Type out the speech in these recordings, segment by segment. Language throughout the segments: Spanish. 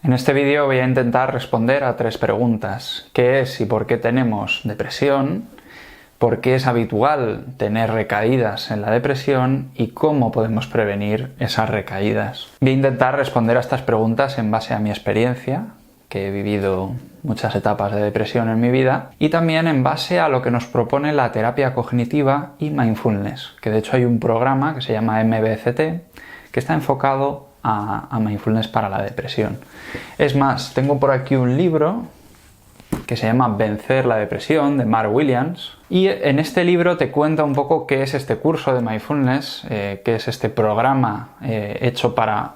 En este vídeo voy a intentar responder a 3 preguntas. ¿Qué es y por qué tenemos depresión? ¿Por qué es habitual tener recaídas en la depresión? ¿Y cómo podemos prevenir esas recaídas? Voy a intentar responder a estas preguntas en base a mi experiencia, que he vivido muchas etapas de depresión en mi vida, y también en base a lo que nos propone la terapia cognitiva y mindfulness, que de hecho hay un programa que se llama MBCT, que está enfocado a mindfulness para la depresión. Es más, tengo por aquí un libro que se llama Vencer la depresión, de Mark Williams, y en este libro te cuenta un poco qué es este curso de mindfulness, qué es este programa hecho para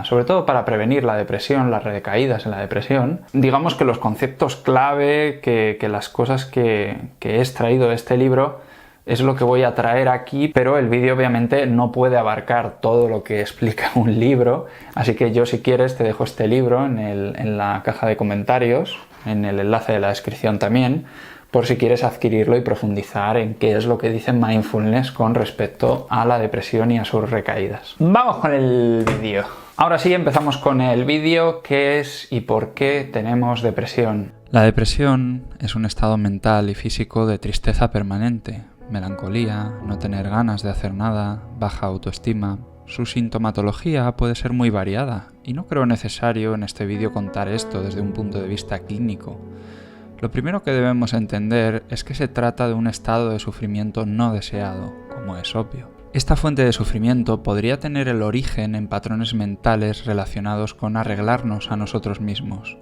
sobre todo para prevenir la depresión, las recaídas en la depresión. Digamos que los conceptos clave, que las cosas que he extraído de este libro es lo que voy a traer aquí, pero el vídeo obviamente no puede abarcar todo lo que explica un libro, así que yo, si quieres, te dejo este libro en la caja de comentarios, en el enlace de la descripción también, por si quieres adquirirlo y profundizar en qué es lo que dice mindfulness con respecto a la depresión y a sus recaídas. Vamos con el vídeo. Ahora sí, empezamos con el vídeo. ¿Qué es y por qué tenemos depresión? La depresión es un estado mental y físico de tristeza permanente, melancolía, no tener ganas de hacer nada, baja autoestima. Su sintomatología puede ser muy variada y no creo necesario en este vídeo contar esto desde un punto de vista clínico. Lo primero que debemos entender es que se trata de un estado de sufrimiento no deseado, como es obvio. Esta fuente de sufrimiento podría tener el origen en patrones mentales relacionados con arreglarnos a nosotros mismos.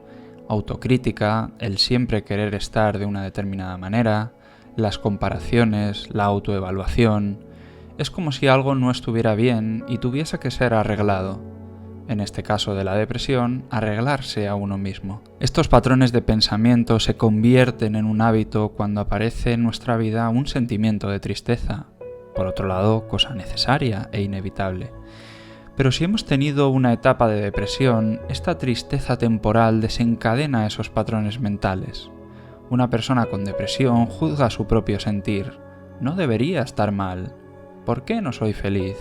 Autocrítica, el siempre querer estar de una determinada manera, las comparaciones, la autoevaluación. Es como si algo no estuviera bien y tuviese que ser arreglado. En este caso de la depresión, arreglarse a uno mismo. Estos patrones de pensamiento se convierten en un hábito cuando aparece en nuestra vida un sentimiento de tristeza. Por otro lado, cosa necesaria e inevitable. Pero si hemos tenido una etapa de depresión, esta tristeza temporal desencadena esos patrones mentales. Una persona con depresión juzga su propio sentir. No debería estar mal. ¿Por qué no soy feliz?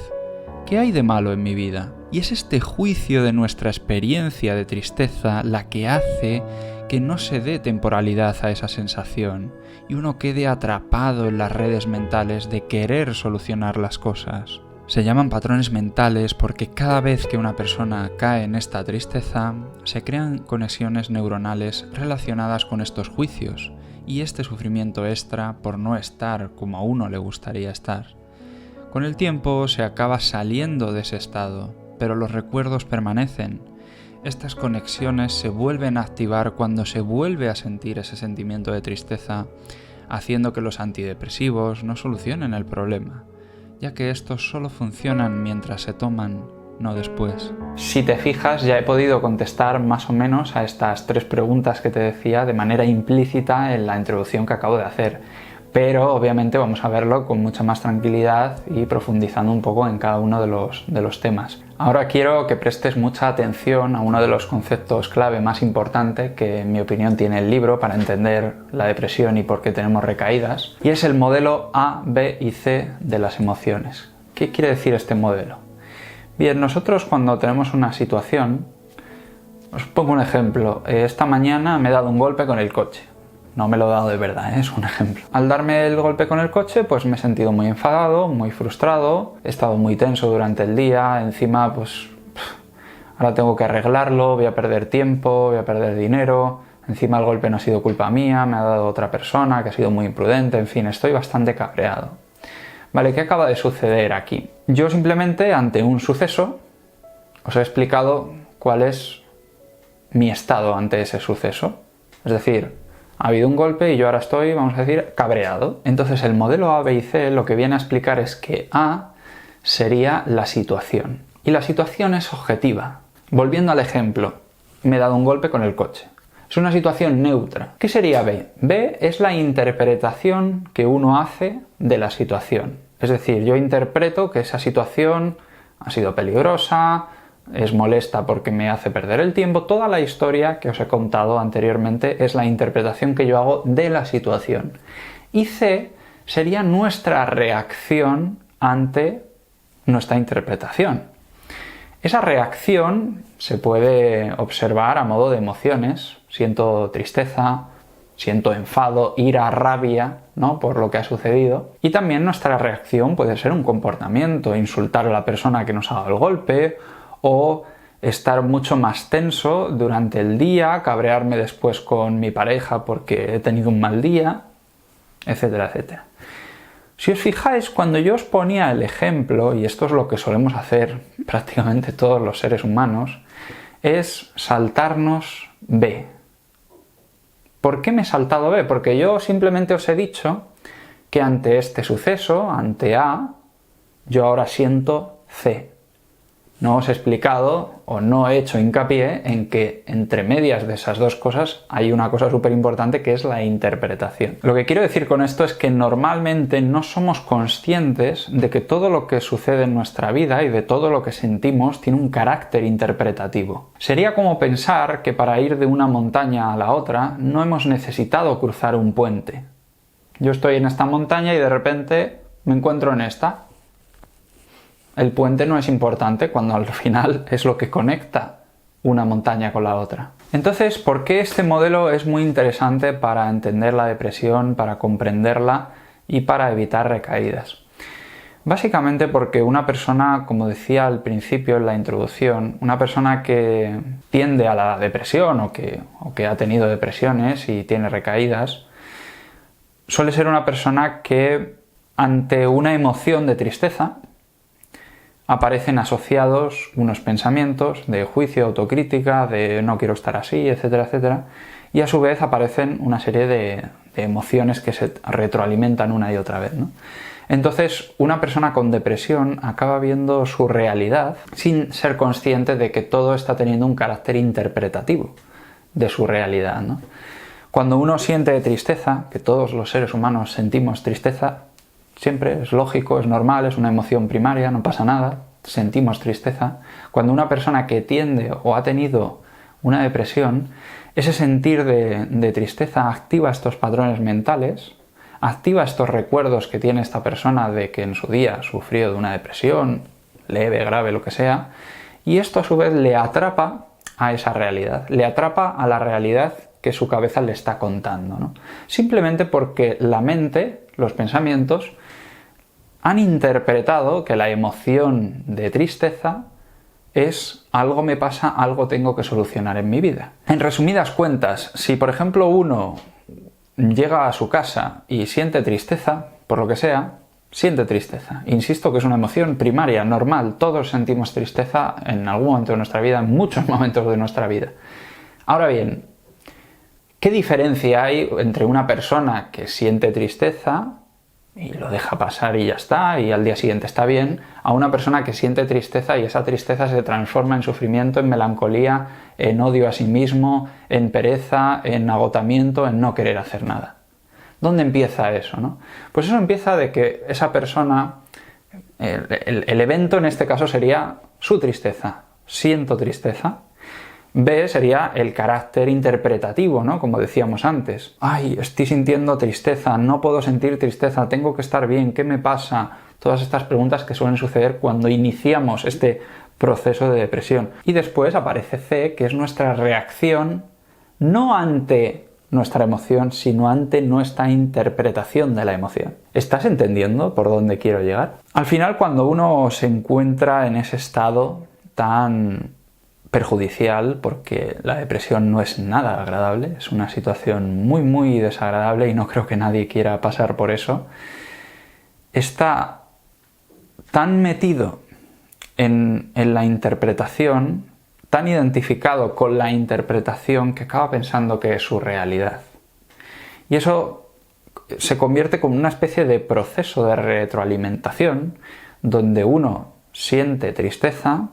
¿Qué hay de malo en mi vida? Y es este juicio de nuestra experiencia de tristeza la que hace que no se dé temporalidad a esa sensación y uno quede atrapado en las redes mentales de querer solucionar las cosas. Se llaman patrones mentales porque cada vez que una persona cae en esta tristeza, se crean conexiones neuronales relacionadas con estos juicios y este sufrimiento extra por no estar como a uno le gustaría estar. Con el tiempo se acaba saliendo de ese estado, pero los recuerdos permanecen. Estas conexiones se vuelven a activar cuando se vuelve a sentir ese sentimiento de tristeza, haciendo que los antidepresivos no solucionen el problema, ya que estos solo funcionan mientras se toman, no después. Si te fijas, ya he podido contestar más o menos a estas 3 preguntas que te decía de manera implícita en la introducción que acabo de hacer. Pero obviamente vamos a verlo con mucha más tranquilidad y profundizando un poco en cada uno de los temas. Ahora quiero que prestes mucha atención a uno de los conceptos clave más importante que en mi opinión tiene el libro para entender la depresión y por qué tenemos recaídas, y es el modelo A, B y C de las emociones. ¿Qué quiere decir este modelo? Bien, nosotros cuando tenemos una situación, os pongo un ejemplo. Esta mañana me he dado un golpe con el coche. No me lo he dado de verdad, es un ejemplo. Al darme el golpe con el coche, pues me he sentido muy enfadado, muy frustrado, he estado muy tenso durante el día, encima pues ahora tengo que arreglarlo, voy a perder tiempo, voy a perder dinero, encima el golpe no ha sido culpa mía, me ha dado otra persona que ha sido muy imprudente, en fin, estoy bastante cabreado. Vale, ¿qué acaba de suceder aquí? Yo simplemente, ante un suceso, os he explicado cuál es mi estado ante ese suceso. Es decir, ha habido un golpe y yo ahora estoy, vamos a decir, cabreado. Entonces el modelo A, B y C lo que viene a explicar es que A sería la situación. Y la situación es objetiva. Volviendo al ejemplo, me he dado un golpe con el coche. Es una situación neutra. ¿Qué sería B? B es la interpretación que uno hace de la situación. Es decir, yo interpreto que esa situación ha sido peligrosa, es molesta porque me hace perder el tiempo. Toda la historia que os he contado anteriormente es la interpretación que yo hago de la situación. Y C sería nuestra reacción ante nuestra interpretación. Esa reacción se puede observar a modo de emociones. Siento tristeza, siento enfado, ira, rabia, ¿no?, por lo que ha sucedido. Y también nuestra reacción puede ser un comportamiento, insultar a la persona que nos ha dado el golpe, o estar mucho más tenso durante el día, cabrearme después con mi pareja porque he tenido un mal día, etcétera, etcétera. Si os fijáis, cuando yo os ponía el ejemplo, y esto es lo que solemos hacer prácticamente todos los seres humanos, es saltarnos B. ¿Por qué me he saltado B? Porque yo simplemente os he dicho que ante este suceso, ante A, yo ahora siento C. No os he explicado o no he hecho hincapié en que entre medias de esas dos cosas hay una cosa súper importante, que es la interpretación. Lo que quiero decir con esto es que normalmente no somos conscientes de que todo lo que sucede en nuestra vida y de todo lo que sentimos tiene un carácter interpretativo. Sería como pensar que para ir de una montaña a la otra no hemos necesitado cruzar un puente. Yo estoy en esta montaña y de repente me encuentro en esta. El puente no es importante cuando al final es lo que conecta una montaña con la otra. Entonces, ¿por qué este modelo es muy interesante para entender la depresión, para comprenderla y para evitar recaídas? Básicamente porque una persona, como decía al principio en la introducción, una persona que tiende a la depresión o que ha tenido depresiones y tiene recaídas, suele ser una persona que ante una emoción de tristeza aparecen asociados unos pensamientos de juicio, autocrítica, de no quiero estar así, etcétera, etcétera, y a su vez aparecen una serie de emociones que se retroalimentan una y otra vez, ¿no? Entonces, una persona con depresión acaba viendo su realidad sin ser consciente de que todo está teniendo un carácter interpretativo de su realidad, ¿no? Cuando uno siente tristeza, que todos los seres humanos sentimos tristeza, siempre es lógico, es normal, es una emoción primaria, no pasa nada, sentimos tristeza. Cuando una persona que tiende o ha tenido una depresión, ese sentir de tristeza activa estos patrones mentales, activa estos recuerdos que tiene esta persona de que en su día sufrió de una depresión, leve, grave, lo que sea, y esto a su vez le atrapa a esa realidad, le atrapa a la realidad que su cabeza le está contando, ¿no? Simplemente porque la mente, los pensamientos, han interpretado que la emoción de tristeza es algo me pasa, algo tengo que solucionar en mi vida. En resumidas cuentas, si por ejemplo uno llega a su casa y siente tristeza, por lo que sea, siente tristeza. Insisto que es una emoción primaria, normal. Todos sentimos tristeza en algún momento de nuestra vida, en muchos momentos de nuestra vida. Ahora bien, ¿qué diferencia hay entre una persona que siente tristeza y lo deja pasar y ya está, y al día siguiente está bien, a una persona que siente tristeza y esa tristeza se transforma en sufrimiento, en melancolía, en odio a sí mismo, en pereza, en agotamiento, en no querer hacer nada? ¿Dónde empieza eso, no? Pues eso empieza de que esa persona, el evento en este caso sería su tristeza. Siento tristeza. B sería el carácter interpretativo, ¿no? Como decíamos antes. Ay, estoy sintiendo tristeza, no puedo sentir tristeza, tengo que estar bien, ¿qué me pasa? Todas estas preguntas que suelen suceder cuando iniciamos este proceso de depresión. Y después aparece C, que es nuestra reacción, no ante nuestra emoción, sino ante nuestra interpretación de la emoción. ¿Estás entendiendo por dónde quiero llegar? Al final, cuando uno se encuentra en ese estado tan perjudicial, porque la depresión no es nada agradable, es una situación muy muy desagradable y no creo que nadie quiera pasar por eso, está tan metido en la interpretación, tan identificado con la interpretación, que acaba pensando que es su realidad. Y eso se convierte como una especie de proceso de retroalimentación, donde uno siente tristeza,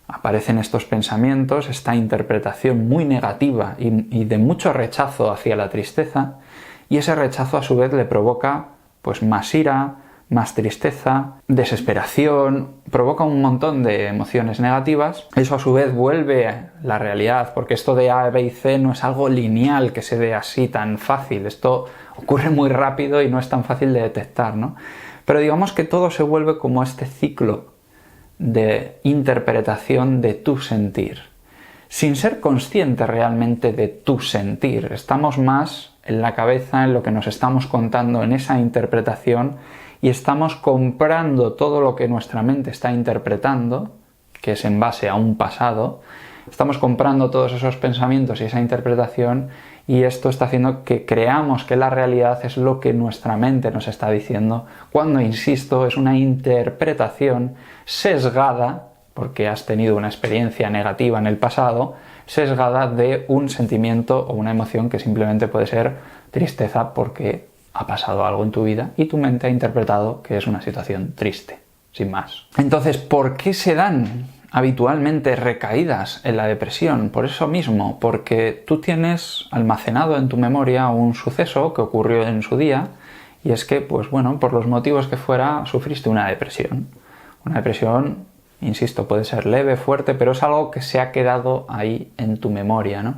aparecen estos pensamientos, esta interpretación muy negativa y de mucho rechazo hacia la tristeza, y ese rechazo a su vez le provoca pues más ira, más tristeza, desesperación, provoca un montón de emociones negativas. Eso a su vez vuelve a la realidad, porque esto de A, B y C no es algo lineal que se dé así tan fácil, esto ocurre muy rápido y no es tan fácil de detectar, ¿no? Pero digamos que todo se vuelve como este ciclo de interpretación de tu sentir, sin ser consciente realmente de tu sentir. Estamos más en la cabeza, en lo que nos estamos contando, en esa interpretación, y estamos comprando todo lo que nuestra mente está interpretando, que es en base a un pasado. Estamos comprando todos esos pensamientos y esa interpretación, y esto está haciendo que creamos que la realidad es lo que nuestra mente nos está diciendo, cuando, insisto, es una interpretación sesgada, porque has tenido una experiencia negativa en el pasado, sesgada de un sentimiento o una emoción que simplemente puede ser tristeza porque ha pasado algo en tu vida y tu mente ha interpretado que es una situación triste, sin más. Entonces, ¿por qué se dan habitualmente recaídas en la depresión? Por eso mismo, porque tú tienes almacenado en tu memoria un suceso que ocurrió en su día, y es que, pues bueno, por los motivos que fuera, sufriste una depresión. Una depresión, insisto, puede ser leve, fuerte, pero es algo que se ha quedado ahí en tu memoria, ¿no?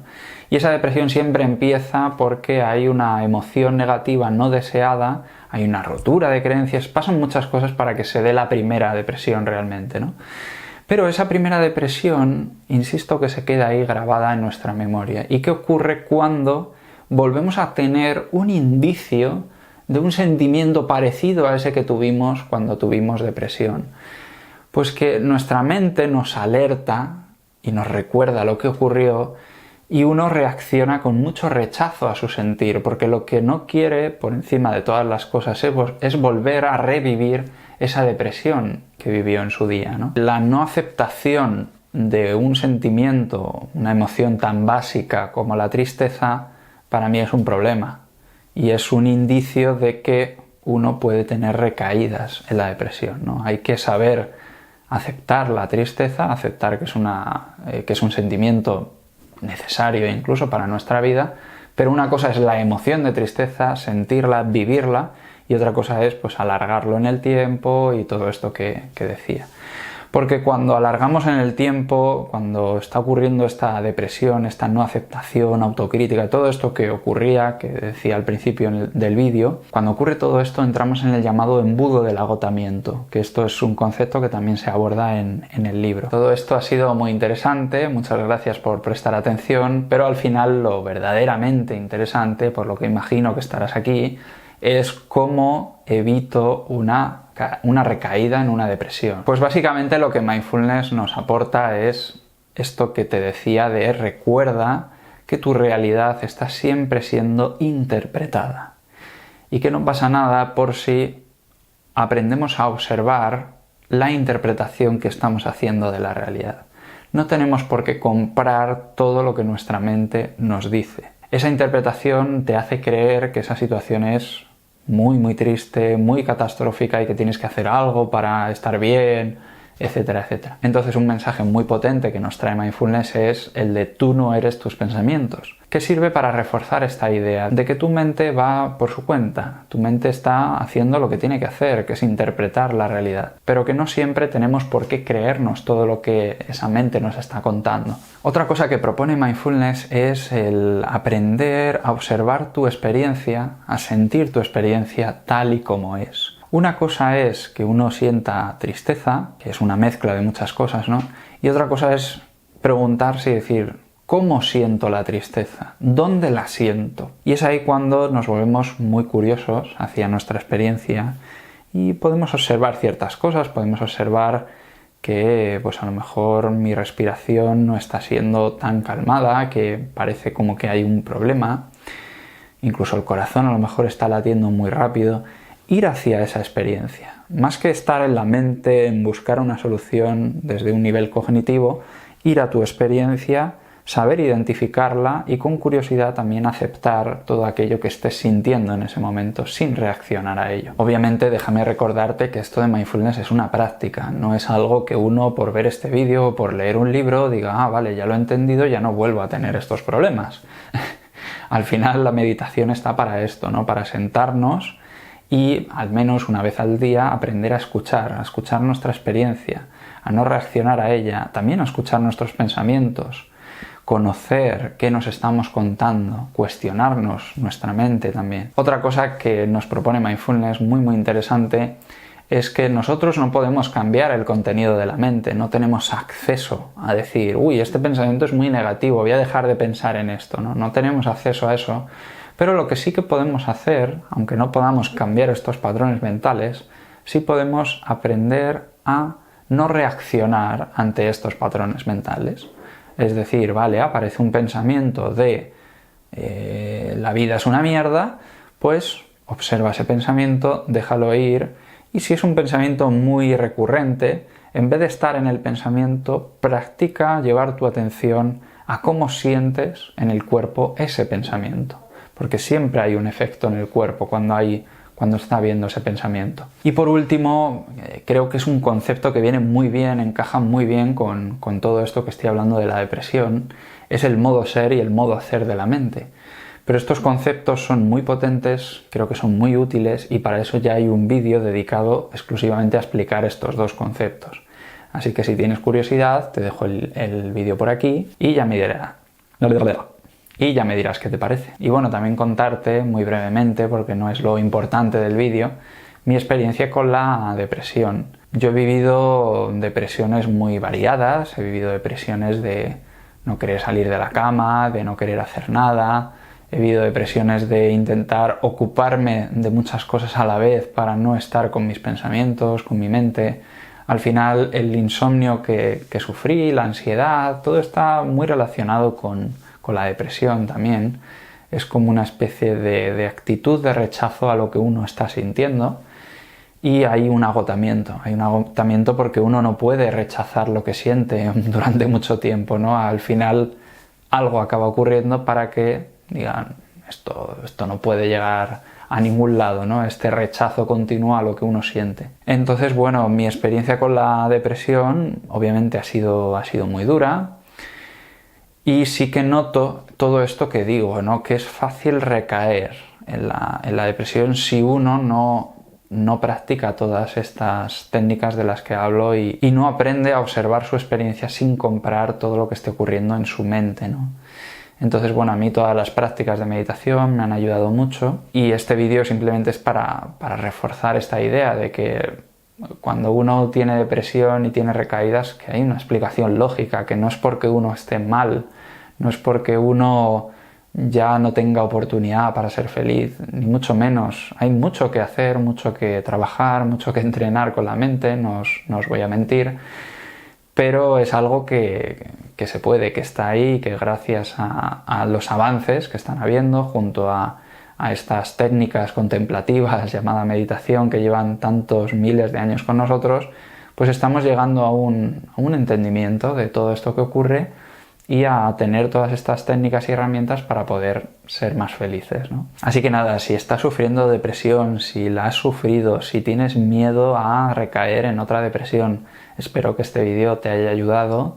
Y esa depresión siempre empieza porque hay una emoción negativa no deseada, hay una rotura de creencias, pasan muchas cosas para que se dé la primera depresión realmente, ¿no? Pero esa primera depresión, insisto, que se queda ahí grabada en nuestra memoria. ¿Y qué ocurre cuando volvemos a tener un indicio de un sentimiento parecido a ese que tuvimos cuando tuvimos depresión? Pues que nuestra mente nos alerta y nos recuerda lo que ocurrió, y uno reacciona con mucho rechazo a su sentir, porque lo que no quiere, por encima de todas las cosas, es volver a revivir esa depresión que vivió en su día, ¿no? La no aceptación de un sentimiento, una emoción tan básica como la tristeza, para mí es un problema, y es un indicio de que uno puede tener recaídas en la depresión, ¿no? Hay que saber aceptar la tristeza, aceptar que es un sentimiento necesario incluso para nuestra vida, pero una cosa es la emoción de tristeza, sentirla, vivirla, y otra cosa es pues alargarlo en el tiempo y todo esto que decía. Porque cuando alargamos en el tiempo, cuando está ocurriendo esta depresión, esta no aceptación, autocrítica, todo esto que ocurría, que decía al principio del vídeo, cuando ocurre todo esto entramos en el llamado embudo del agotamiento, que esto es un concepto que también se aborda en el libro. Todo esto ha sido muy interesante, muchas gracias por prestar atención, pero al final lo verdaderamente interesante, por lo que imagino que estarás aquí, es cómo evito una recaída en una depresión. Pues básicamente lo que Mindfulness nos aporta es esto que te decía de recuerda que tu realidad está siempre siendo interpretada y que no pasa nada por si aprendemos a observar la interpretación que estamos haciendo de la realidad. No tenemos por qué comprar todo lo que nuestra mente nos dice. Esa interpretación te hace creer que esa situación es muy triste, muy catastrófica y que tienes que hacer algo para estar bien, etcétera, etcétera. Entonces un mensaje muy potente que nos trae Mindfulness es el de tú no eres tus pensamientos, que sirve para reforzar esta idea de que tu mente va por su cuenta, tu mente está haciendo lo que tiene que hacer, que es interpretar la realidad, pero que no siempre tenemos por qué creernos todo lo que esa mente nos está contando. Otra cosa que propone Mindfulness es el aprender a observar tu experiencia, a sentir tu experiencia tal y como es. Una cosa es que uno sienta tristeza, que es una mezcla de muchas cosas, ¿no? Y otra cosa es preguntarse y decir, ¿cómo siento la tristeza? ¿Dónde la siento? Y es ahí cuando nos volvemos muy curiosos hacia nuestra experiencia y podemos observar ciertas cosas, podemos observar que pues a lo mejor mi respiración no está siendo tan calmada, que parece como que hay un problema, incluso el corazón a lo mejor está latiendo muy rápido. Ir hacia esa experiencia, más que estar en la mente en buscar una solución desde un nivel cognitivo, ir a tu experiencia, saber identificarla y con curiosidad también aceptar todo aquello que estés sintiendo en ese momento sin reaccionar a ello. Obviamente déjame recordarte que esto de Mindfulness es una práctica, no es algo que uno por ver este vídeo o por leer un libro diga, ah vale, ya lo he entendido, ya no vuelvo a tener estos problemas. Al final la meditación está para esto, ¿no? Para sentarnos y al menos una vez al día aprender a escuchar nuestra experiencia, a no reaccionar a ella, también a escuchar nuestros pensamientos, conocer qué nos estamos contando, cuestionarnos nuestra mente también. Otra cosa que nos propone Mindfulness muy interesante es que nosotros no podemos cambiar el contenido de la mente, no tenemos acceso a decir, uy, este pensamiento es muy negativo, voy a dejar de pensar en esto, ¿no? No tenemos acceso a eso, pero lo que sí que podemos hacer, aunque no podamos cambiar estos patrones mentales, sí podemos aprender a no reaccionar ante estos patrones mentales. Es decir, vale, aparece un pensamiento de la vida es una mierda, pues observa ese pensamiento, déjalo ir, y si es un pensamiento muy recurrente, en vez de estar en el pensamiento, practica llevar tu atención a cómo sientes en el cuerpo ese pensamiento, porque siempre hay un efecto en el cuerpo cuando está habiendo ese pensamiento. Y por último, creo que es un concepto que viene muy bien, encaja muy bien con todo esto que estoy hablando de la depresión, es el modo ser y el modo hacer de la mente. Pero estos conceptos son muy potentes, creo que son muy útiles y para eso ya hay un vídeo dedicado exclusivamente a explicar estos dos conceptos. Así que si tienes curiosidad, te dejo el vídeo por aquí y ya me dirás qué te parece. Y bueno, también contarte muy brevemente, porque no es lo importante del vídeo, mi experiencia con la depresión. Yo he vivido depresiones muy variadas, he vivido depresiones de no querer salir de la cama, de no querer hacer nada. He vivido depresiones de intentar ocuparme de muchas cosas a la vez para no estar con mis pensamientos, con mi mente. Al final, el insomnio que sufrí, la ansiedad, todo está muy relacionado con la depresión también. Es como una especie de actitud de rechazo a lo que uno está sintiendo y hay un agotamiento porque uno no puede rechazar lo que siente durante mucho tiempo, ¿no? Al final algo acaba ocurriendo para que digan, esto no puede llegar a ningún lado, ¿no? Este rechazo continuo a lo que uno siente. Entonces, bueno, mi experiencia con la depresión obviamente ha sido muy dura y sí que noto todo esto que digo, ¿no? Que es fácil recaer en la depresión si uno no practica todas estas técnicas de las que hablo y no aprende a observar su experiencia sin comparar todo lo que esté ocurriendo en su mente, ¿no? Entonces, bueno, a mí todas las prácticas de meditación me han ayudado mucho y este vídeo simplemente es para reforzar esta idea de que cuando uno tiene depresión y tiene recaídas, que hay una explicación lógica, que no es porque uno esté mal, no es porque uno ya no tenga oportunidad para ser feliz, ni mucho menos. Hay mucho que hacer, mucho que trabajar, mucho que entrenar con la mente, no os voy a mentir, pero es algo que se puede, que está ahí, que gracias a los avances que están habiendo junto a estas técnicas contemplativas llamada meditación que llevan tantos miles de años con nosotros, pues estamos llegando a un entendimiento de todo esto que ocurre y a tener todas estas técnicas y herramientas para poder ser más felices, ¿no? Así que nada, si estás sufriendo depresión, si la has sufrido, si tienes miedo a recaer en otra depresión, espero que este vídeo te haya ayudado.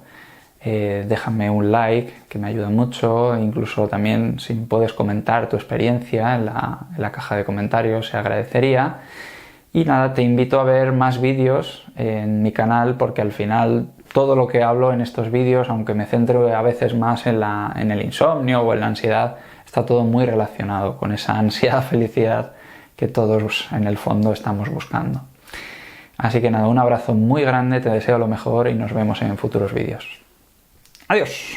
Déjame un like, que me ayuda mucho, incluso también si puedes comentar tu experiencia en la caja de comentarios, se agradecería. Y nada, te invito a ver más vídeos en mi canal porque al final todo lo que hablo en estos vídeos, aunque me centro a veces más en el insomnio o en la ansiedad, está todo muy relacionado con esa ansiedad, felicidad que todos en el fondo estamos buscando. Así que nada, un abrazo muy grande, te deseo lo mejor y nos vemos en futuros vídeos. ¡Adiós!